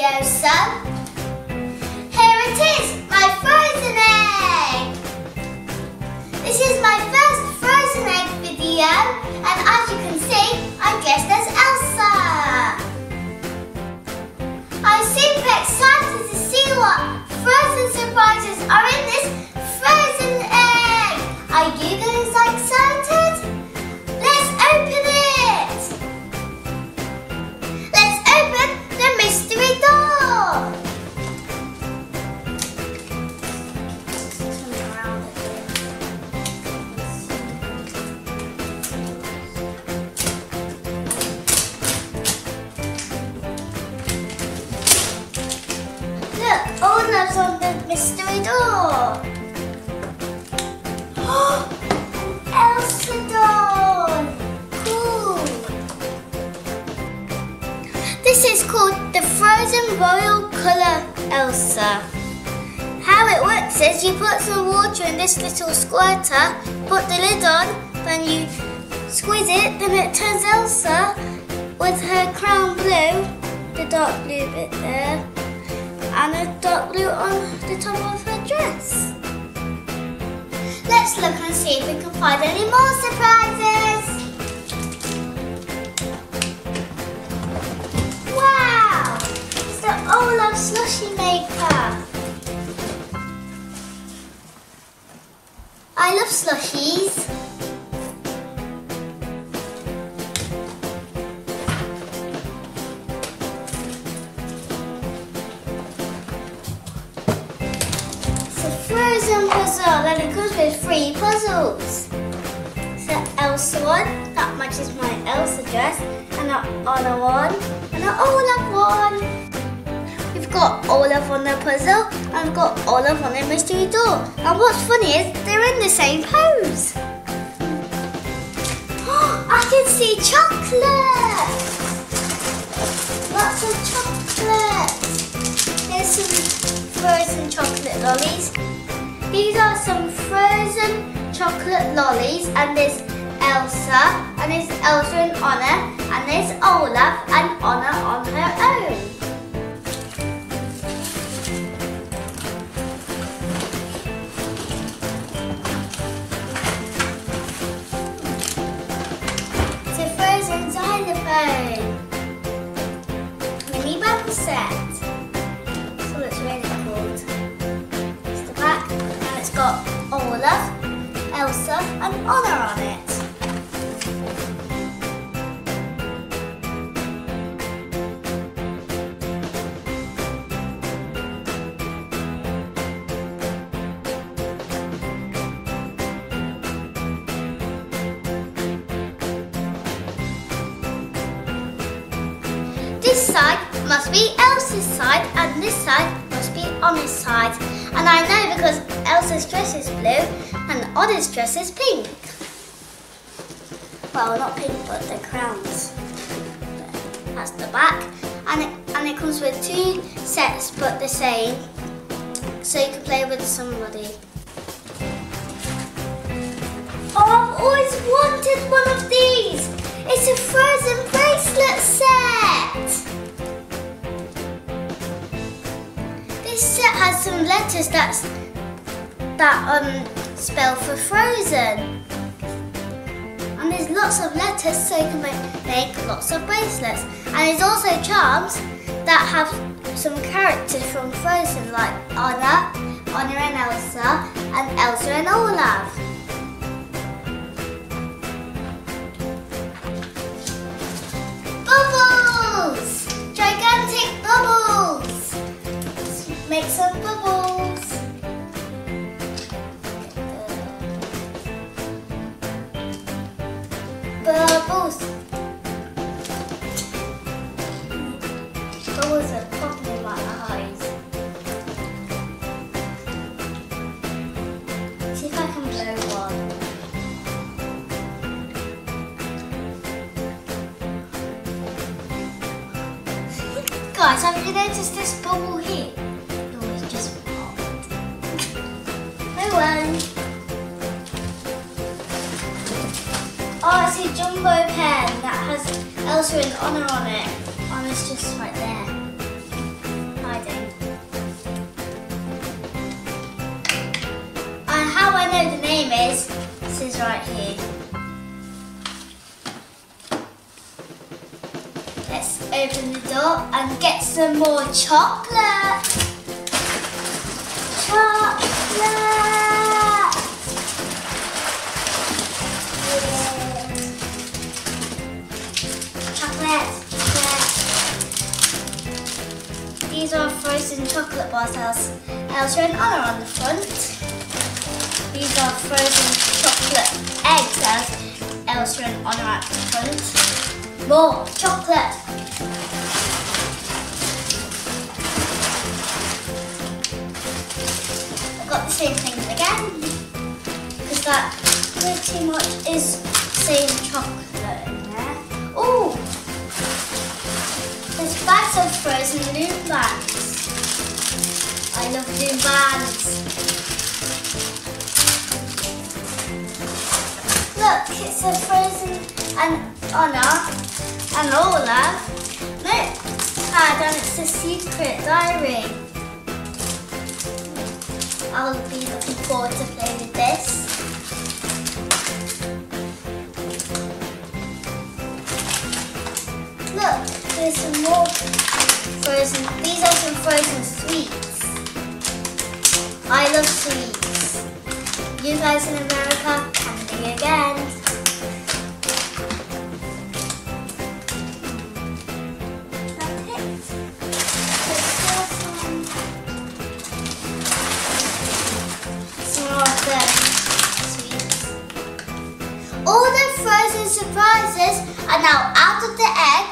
Elsa. Here it is, my frozen egg. This is my first frozen egg video, and as you can see, I'm dressed as Elsa. I'm super excited to see what frozen surprises are in this frozen egg. Are you guys excited? Let's open it. Let's open the mystery door. Look, Olaf's on the mystery door. Elsa doll! Cool! This is called the Frozen Royal Colour Elsa. How it works is you put some water in this little squirter, put the lid on, then you squeeze it, then it turns Elsa with her crown blue, the dark blue bit there, and a dark blue on the top of her dress. Let's look and see if we can find any more surprises. Wow! It's the Olaf slushie maker. I love slushies. Frozen puzzle, and it comes with 3 puzzles. So Elsa one, that matches my Elsa dress, and an Anna one, and an Olaf one. We've got Olaf on the puzzle, and we've got Olaf on the mystery door. And what's funny is they're in the same pose. I can see chocolate. Lots of chocolate. Here's some frozen chocolate lollies. These are some frozen chocolate lollies, and there's Elsa, and there's Elsa and Anna, and there's Olaf and Anna on her own. It's a frozen xylophone. Mini bubble set. So it's really cool. It's the back. It's got Olaf, Elsa and Anna on it. This side must be Elsa's side, and this side must be Anna's side. And I know because Elsa's dress is blue and Anna's dress is pink. Well, not pink, but the crowns. That's the back. And it comes with 2 sets, but the same. So you can play with somebody. Oh, I've always wanted one of these. It's a frozen bracelet set. This set has some letters that spell for frozen. And there's lots of letters, so you can make lots of bracelets. And there's also charms that have some characters from Frozen, like Anna and Elsa, and Elsa and Olaf. Bubbles! Gigantic bubbles! Let's make some bubbles. Bubbles. Bubbles are popping in my eyes. See if I can blow one. Guys, have you noticed this bubble here? No, it's just popped. I won. Oh, it's a jumbo pen that has Elsa and Anna on it. Anna's just right there. know the name is. This is right here. Let's open the door and get some more chocolate. Chocolate! Chocolate. These are frozen chocolate bars, Elsa and Anna on the front. These are frozen chocolate eggs, Elsa and Anna at the front. More chocolate. I've got the same thing again, because that pretty much is the same chocolate in there. Oh! There's bags of frozen Loom Bands. I love Loom Bands. Look, it's a Frozen and Anna and Olaf notepad, and it's a secret diary. I'll be looking forward to playing with this. Look, there's some more frozen. These are some frozen sweets. I love sweets. You guys in America, can me again. Some more of the sweets. All the frozen surprises are now out of the egg.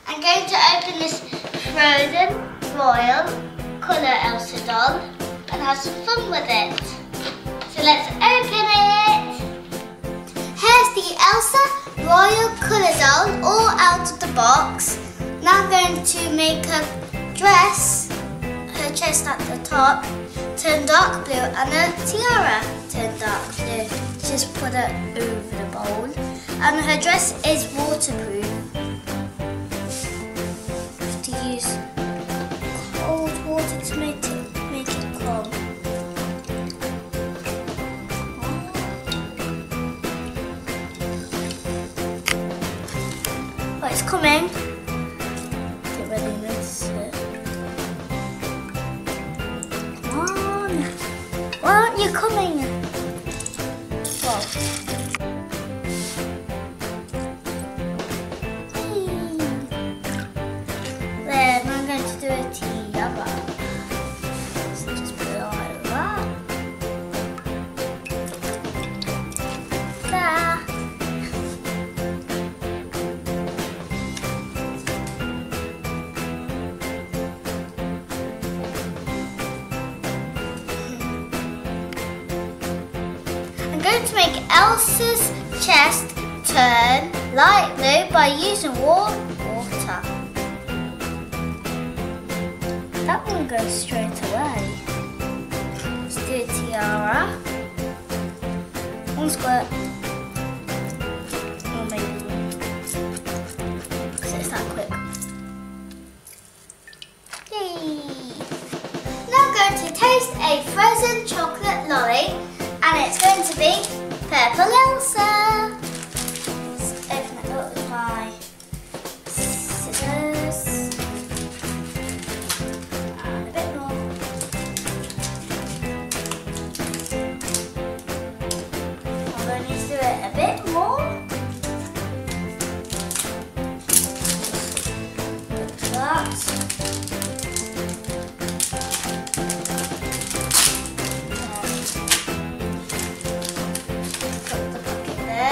I'm going to open this frozen royal colour Elsa doll and have some fun with it. So let's open it. Here's the Elsa royal colour doll all out of the box. Now I'm going to make her dress, her chest at the top, turn dark blue, and her tiara turn dark blue. Just put it over the bowl. And her dress is waterproof. Use cold water to make it calm. Oh, it's coming. Get ready, miss it. Come on. Why aren't you coming? Well. Then I'm going to do a tiara. So just put it like that. There. I'm going to make Elsa's chest turn light blue by using warm water. That one goes straight away. Let's do a tiara. One squirt. Or maybe one. Because it's that quick. Yay! Now I'm going to taste a frozen chocolate lolly, and it's going to be Purple Elsa. Let's open it up with my scissors. A bit more. Like that. Put the bucket there.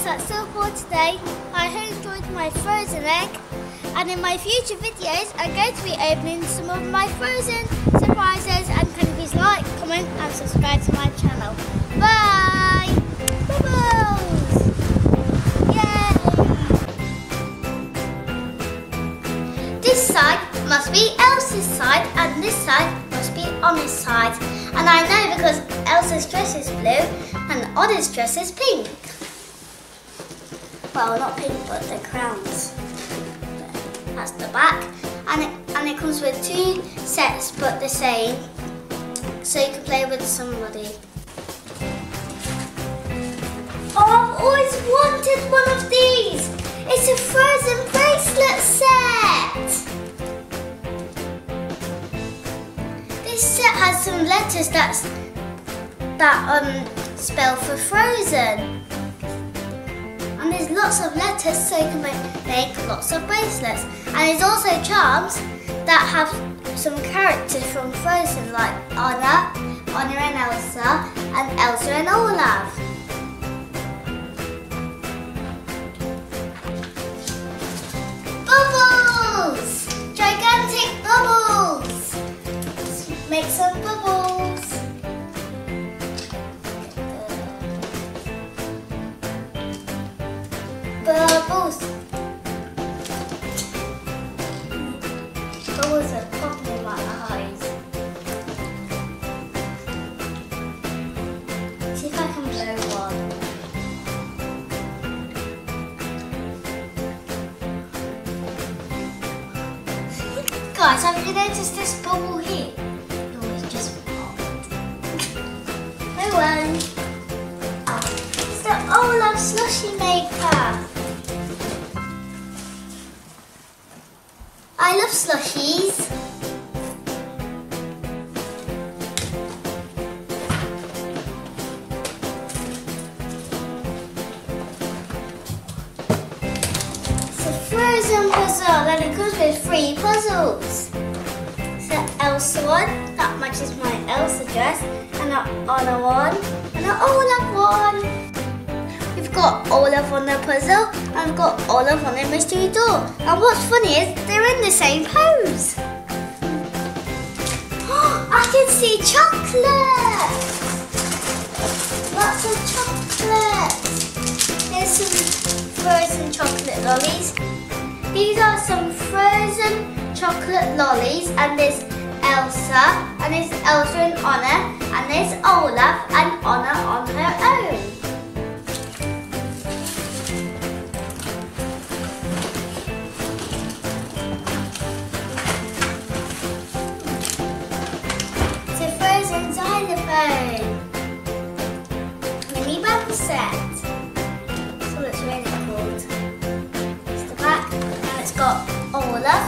guys, that's all for today. I hope you enjoyed my frozen egg. And in my future videos, I'm going to be opening some of my frozen surprises. And can you please like, comment and subscribe to my channel. Bye! Bubbles! Yay! This side must be Elsa's side and this side must be Anna's side. And I know because Elsa's dress is blue and Anna's dress is pink. Well, not pink, but the crowns. That's the back. And it comes with 2 sets, but the same. So you can play with somebody. Oh, I've always wanted one of these. It's a frozen bracelet set. This set has some letters that spell for frozen. And there's lots of letters, so you can make lots of bracelets. And there's also charms that have some characters from Frozen, like Anna and Elsa and Olaf. Bubbles! Gigantic bubbles! Let's make some bubbles. Bubbles. Bubbles are popping in my eyes. See if I can blow one. Guys, have you noticed this bubble here? No, it's just popped. No one. It's the Olaf slushie maker. I love slushies. It's a frozen puzzle and it comes with 3 puzzles. So Elsa one, that matches my Elsa dress, and an Anna one, and an Olaf one. We've got Olaf on the puzzle and we've got Olaf on the mystery door. And what's funny is they're in the same pose. I can see chocolate! Lots of chocolate. Here's some frozen chocolate lollies. These are some frozen chocolate lollies, and there's Elsa, and there's Elsa and Anna, and there's Olaf and Anna on her own. Xylophone. Mini bubble set. That's what it's really called. It's the back, and it's got Olaf,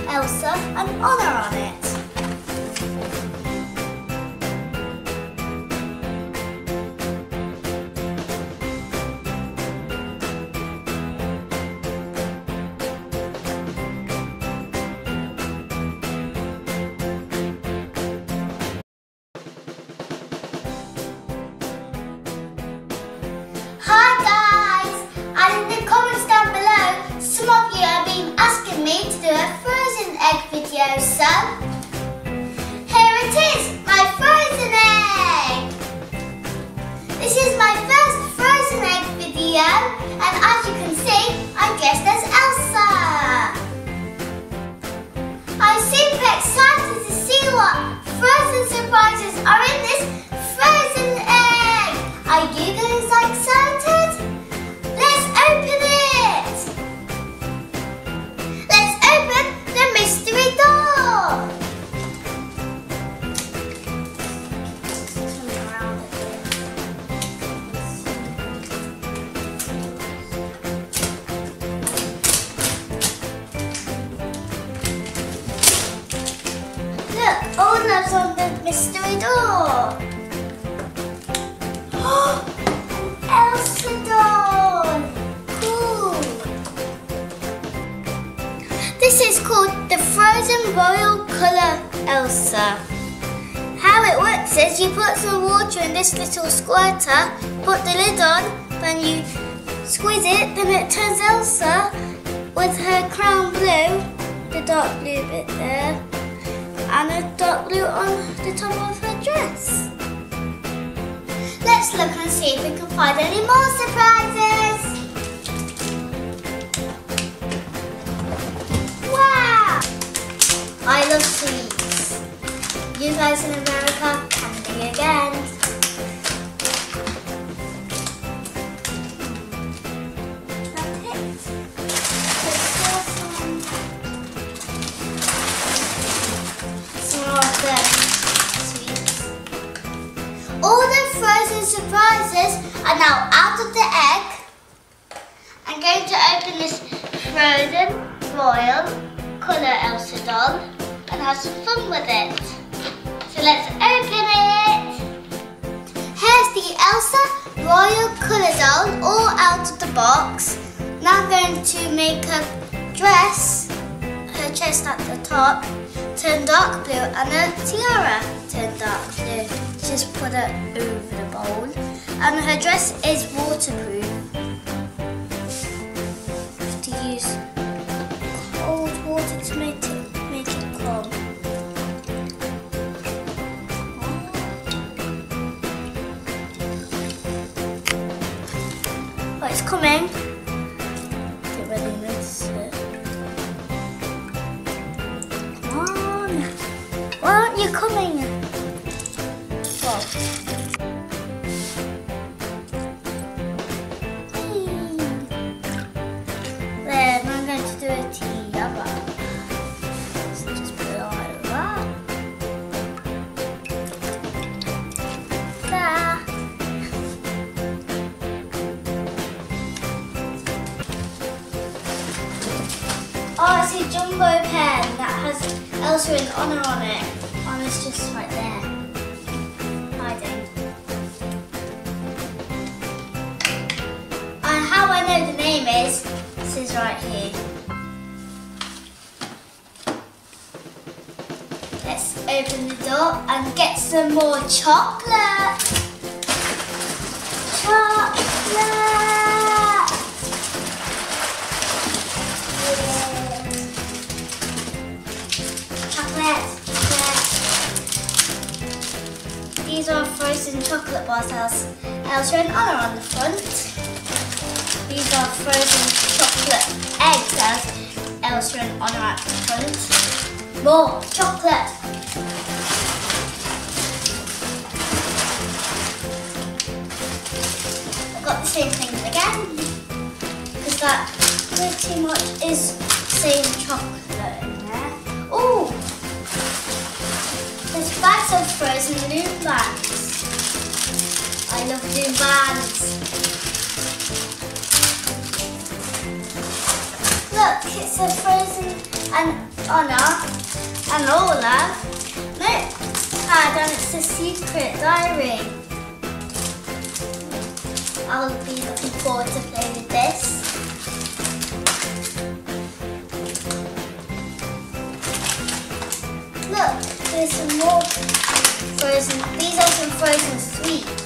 Elsa and Anna on it. Hi guys! And in the comments down below, some of you have been asking me to do a frozen egg video, so here it is, my frozen egg! This is my first frozen egg video, and as you can see, I'm dressed as Elsa. I'm super excited to see what frozen surprises are in this frozen egg. Are you guys excited? Let's open it! Let's open the mystery door! Turn around Look, Olaf's on the mystery door. Elsa doll! Cool! This is called the Frozen Royal Colour Elsa. How it works is you put some water in this little squirter, put the lid on, then you squeeze it, then it turns Elsa with her crown blue, the dark blue bit there, and a dark blue on the top of her dress. Let's look and see if we can find any more surprises. Wow! I love sweets. You guys in America can be again. All the frozen surprises are now out of the egg. I'm going to open this frozen royal colour Elsa doll and have some fun with it. So let's open it. Here's the Elsa royal colour doll all out of the box. Now I'm going to make her dress, her chest at the top, turn dark blue and her tiara turn dark blue. Just put it over the bowl. And her dress is waterproof. You have to use cold water to make it calm. Oh, it's coming. Get ready to mix it. Come on. Why aren't you coming? Then I'm going to do a tiara. Let's just put it like that. There. Oh, I see a jumbo pen that has Elsa in honour on it. And it's just right there. And how I know the name is, this is right here. Let's open the door and get some more chocolate. Chocolate! Chocolate. These are frozen chocolate bars, Elsa and Anna on the front. These are frozen chocolate eggs, Elsa and Anna at the front. More chocolate. I've got the same thing again, because that pretty much is the same chocolate in there. Oh! There's bags of frozen balloon bags. I love balloon bags. Look, it's a Frozen and Anna and Olaf notepad, and it's a secret diary. I'll be looking forward to playing with this. Look, there's some more frozen. These are some frozen sweets.